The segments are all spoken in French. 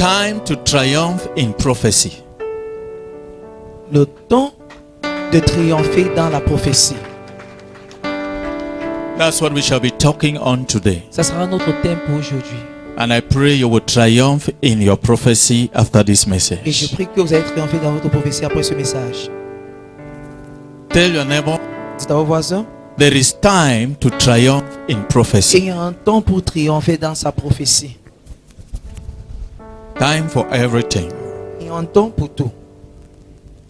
time to triumph in prophecy. Le temps de triompher dans la prophétie. That's what we shall be talking on today. Ça sera notre thème pour aujourd'hui. And I pray you will triumph in your prophecy after this Et je message. prie que vous allez triompher dans votre prophétie après ce message. Tell your neighbor, Dites à vos voisins, there is time to triumph in il prophecy. y a un temps pour triompher dans sa prophétie. Time for everything. Il y a un temps pour tout.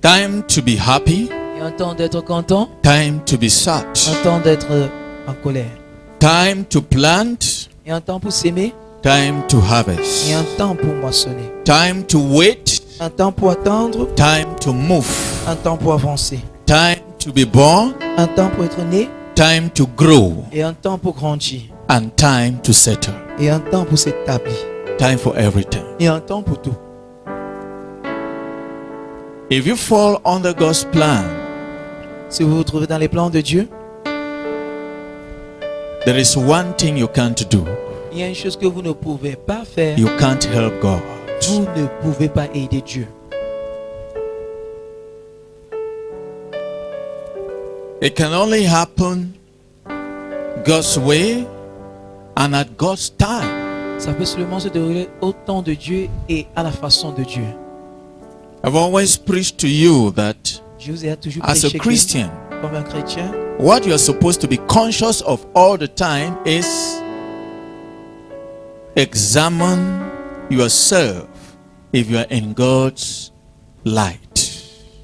Time to be happy. Il y a un temps d'être content, Time to be sad. un temps d'être en colère. Time to plant. Il y a un temps pour s'aimer, Time to il y a harvest. un temps pour moissonner. Time to wait. Un temps pour attendre, Time to move. un temps pour avancer. Time to be born. Un temps pour être né Time to grow. et un temps pour grandir. And time to settle. Et un temps pour s'établir. Time for everything. Et un temps pour tout. If you fall under God's plan, Si vous vous trouvez dans les plans de Dieu, there is one thing you can't do. il y a une chose que vous ne pouvez pas faire. You can't help God. Vous ne pouvez pas aider Dieu. It can only happen God's way and at God's time. Ça peut seulement se dérouler au temps de Dieu et à la façon de Dieu. I've always preached to you that Je vous ai toujours as a prêché Christian, comme un chrétien, what you are supposed to be conscious of all the time is examine yourself if you are in God's light.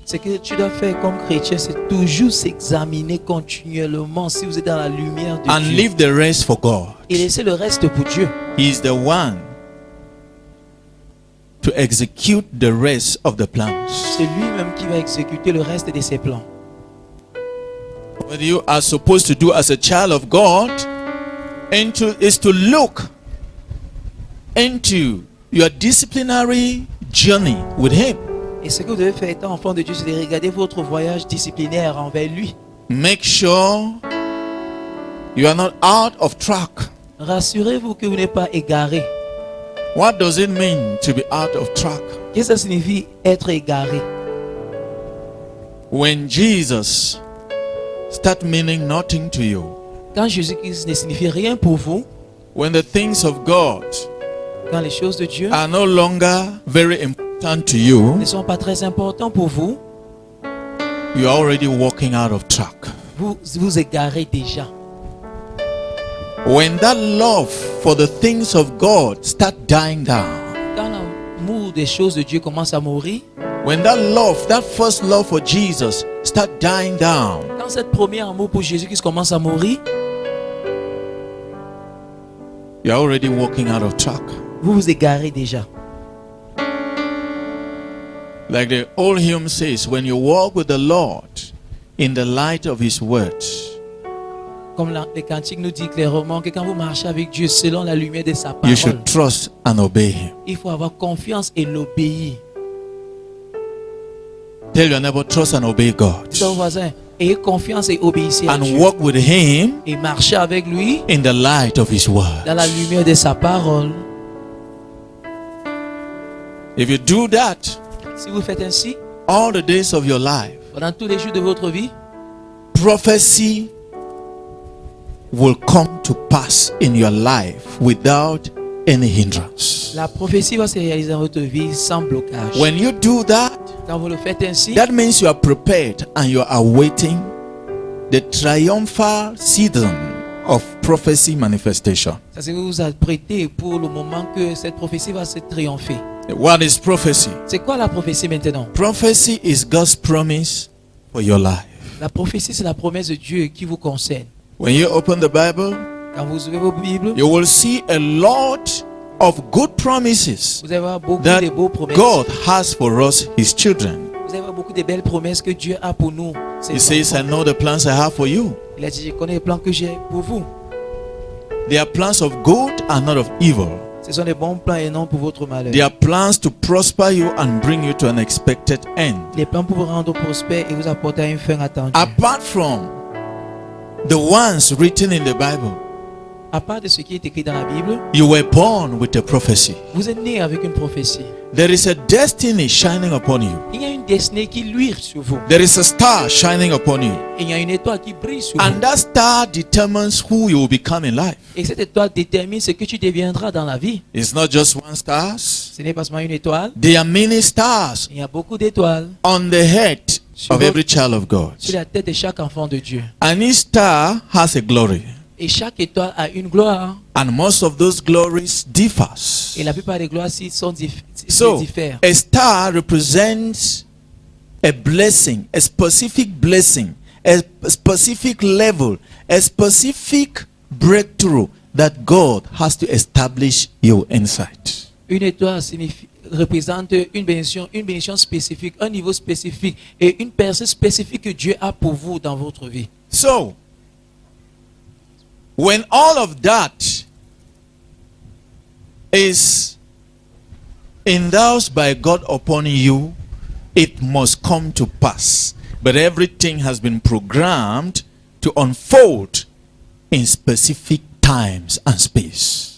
ce que tu dois faire comme chrétien, c'est toujours s'examiner continuellement si vous êtes dans la lumière de And Dieu. leave the rest for God. Et laissez le reste pour Dieu. He is the one to execute the rest of the plans. C'est lui-même qui va exécuter le reste de ses plans. What you are supposed to do as a child of God is to look into your disciplinary journey with Him. Et ce que vous devez faire étant enfant de Dieu, c'est de regarder votre voyage disciplinaire envers lui. Make sure you are not out of track. Rassurez-vous que vous n'êtes pas égaré. What does it mean to be out of track? Qu'est-ce que ça signifie être égaré? When Jesus start meaning nothing to you, Quand Jésus-Christ ne signifie rien pour vous, when the things of God quand les choses de Dieu are no longer very important to you, ne sont pas très importantes pour vous, you are already walking out of track. vous vous égarez déjà. When that love for the things of God start dying down, Quand l'amour des choses de Dieu commence à mourir, when that love, that first love for Jesus start dying down, quand cette première amour pour Jésus-Christ commence à mourir, you're already walking out of track. vous vous égarez déjà. Like the old hymn says, when you walk with the Lord in the light of His words, Comme les cantiques nous disent clairement que quand vous marchez avec Dieu selon la lumière de sa you parole, should trust and obey Him. il faut avoir confiance et l'obéir. Tell your neighbor, trust and obey God. Dites à vos voisins, ayez confiance et obéissez à And Dieu. walk with Him Et marchez avec lui in the light of His word. dans la lumière de sa parole. If you do that, Si vous faites ainsi, all the days of your life, pendant tous les jours de votre vie, prophecy will come to pass in your life without any hindrance. la prophétie va se réaliser dans votre vie sans blocage. When you do that, Quand vous le faites ainsi, that means you are prepared and you are awaiting the triumphal season of prophecy manifestation. ça c'est que vous vous apprêtez pour le moment que cette prophétie va se triompher. What is prophecy? C'est quoi la prophétie maintenant? Prophecy is God's promise for your life. La prophétie, c'est la promesse de Dieu qui vous concerne. When you open the Bible, Quand vous ouvrez vos Bibles, you will see a lot of good promises vous allez voir beaucoup that de beaux promesses. God has for us, His children. Vous allez voir beaucoup de belles promesses que Dieu a pour nous. ses He says, I enfants. know the plans I have for you. Il a dit, je connais les plans que j'ai pour vous. They are plans of good and not of evil. Ce sont des bons plans et non pour votre malheur. They are plans to prosper you and bring you to an expected end. Les plans pour vous rendre prospère et vous apporter à une fin attendue. Apart from the ones written in the Bible, À part de ce qui est écrit dans la Bible, You were born with a prophecy. vous êtes né avec une prophétie. There is a destiny shining upon you. Il y a une destinée qui luire sur vous. There is a star shining upon you. Et il y a une étoile qui brille sur And vous. that star determines who you will become in life. Et cette étoile détermine ce que tu deviendras dans la vie. It's not just one star. Ce n'est pas seulement une étoile. There are many stars Il y a beaucoup d'étoiles on the head of every child of God. sur la tête de chaque enfant de Dieu. And each star has a glory. Et chaque étoile a une gloire. And most of those glories differs. Et la plupart des gloires sont So, diffèrent. a star represents a blessing, a specific level, a specific breakthrough that God has to establish you inside. Une étoile représente une bénédiction spécifique, un niveau spécifique et une personne spécifique que Dieu a pour vous dans votre vie. So, when all of that is endorsed by God upon you, it must come to pass. But everything has been programmed to unfold in specific times and space.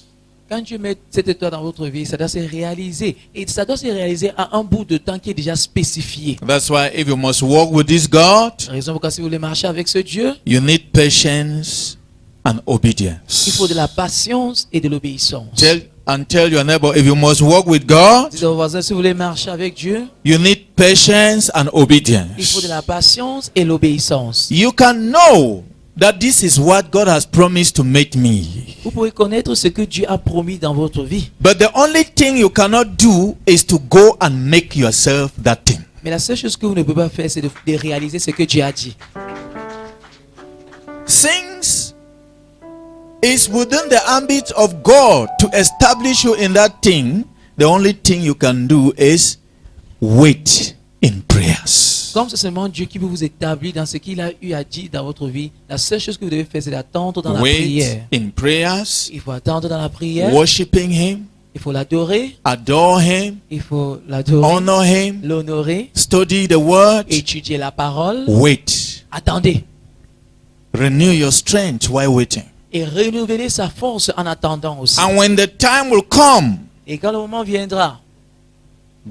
Quand Dieu met cette étoile dans votre vie, ça doit se réaliser. Et ça doit se réaliser à un bout de temps qui est déjà spécifié. That's why if you must walk with this God, La raison pourquoi si vous voulez marcher avec ce Dieu, you need patience and obedience. il faut de la patience et de l'obéissance. Tell your neighbor, if you must walk with God, Dites aux voisins, si vous voulez marcher avec Dieu, you need patience and il faut obedience. de la patience et l'obéissance. You can know that this is what God has promised to make me. Vous pouvez connaître ce que Dieu a promis dans votre vie. But the only thing you cannot do is to go and make yourself that thing. Mais la seule chose que vous ne pouvez pas faire, c'est de réaliser ce que Dieu a dit. Since it's within the ambit of God to establish you in that thing, the only thing you can do is wait in prayers. Comme c'est seulement Dieu qui peut vous établir dans ce qu'il a eu à dire dans votre vie, la seule chose que vous devez faire, c'est d'attendre dans la Wait prière. in prayers, Il faut attendre dans la prière. worshiping Him, Il faut l'adorer. adore Him, Il faut l'adorer. honor Him, L'honorer. study the Word, Étudier la parole. wait. Attendez. Renew your strength while waiting. Et renouveler sa force en attendant aussi. And when the time will come, Et quand le moment viendra,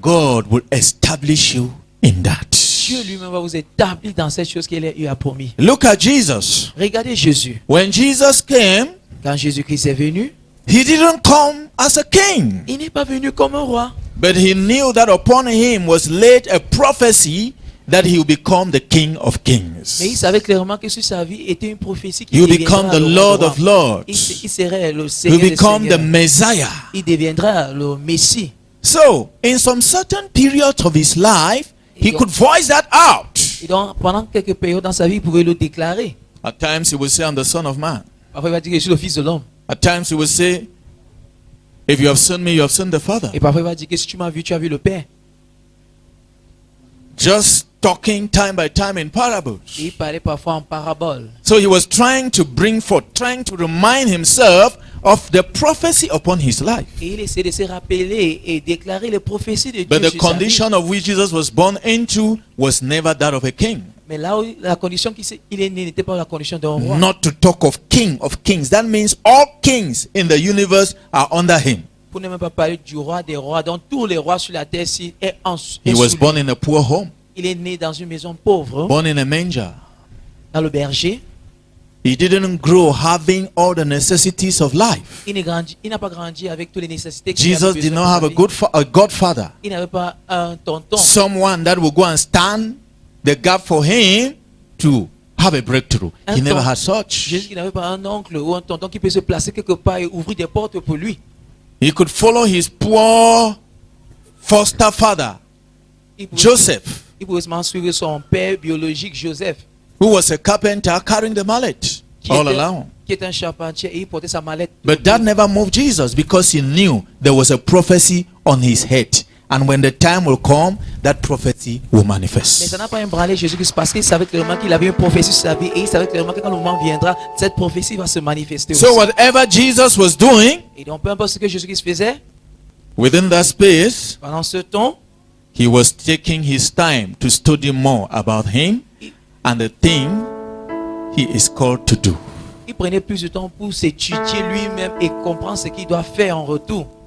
God will establish you in that. Dieu lui-même va vous établir dans cette chose qu'il lui a promis. Look at Jesus. Regardez Jésus. When Jesus came, Quand Jésus-Christ est venu, He didn't come as a king, il n'est pas venu comme un roi. but He knew that upon Him was laid a prophecy that He will become the King of Mais il Kings. savait clairement que sur sa vie était une prophétie qui He will deviendra become the le roi Lord des of rois. Lords. Il serait le He will Seigneur des become the seigneurs. Messiah. Il deviendra le Messie. So, in some certain periods of His life, He could voice that out. Et donc, pendant quelques périodes dans sa vie, il pouvait le déclarer. At times He will say, I'm the Son of Man. Parfois, il va dire que je suis le Fils de l'homme. At times He will say, if you have seen me, you have seen the Father. Et parfois, il va dire que si tu m'as vu, tu as vu le Père. Just talking time by time in parables. Et il parlait parfois en parabole. So he was trying to bring forth, trying to remind himself of the prophecy upon his life. Et il essayait de se rappeler et déclarer les prophéties de But Dieu the sur sa vie. condition of which Jesus was born into was never that of a king. Mais là où la condition qu'il est né n'était pas la condition d'un roi. Not to talk of kings. That means all kings in the universe are under him. Pour ne même pas parler du roi des rois. Donc tous les rois sur la terre ci est He was sous lui. born in a poor home, Il est né dans une maison pauvre, born in a manger. dans le berger. He didn't grow having all the necessities of life. Il n'a pas grandi avec toutes les nécessités qu'il avait Jesus besoin did not dans sa have a vie. a godfather. Il n'avait pas un tonton. Someone that will go and stand the gap for him to have a breakthrough. He never had such. Jésus qui n'avait pas un oncle ou un tonton qui peut se placer quelque part et ouvrir des portes pour lui. He could follow his poor foster father, Il pouvait, Joseph, il pouvait seulement suivre son père biologique, Joseph, who was a carpenter carrying the mallet all along. qui était un charpentier et il portait sa mallette. But that never moved Jesus because he knew there was a prophecy on his head. And when the time will come, that prophecy will Mais manifest. ça n'a pas ébranlé Jésus-Christ parce qu'il savait clairement qu'il avait une prophétie sur sa vie et il savait clairement que quand le moment viendra, cette prophétie va se manifester aussi. So whatever Jesus was doing Et donc peu importe ce que Jésus-Christ faisait, within that space, pendant ce temps, he was taking his time to study more about him and the thing he is called to do. il prenait plus de temps pour s'étudier lui-même et comprendre ce qu'il doit faire en retour.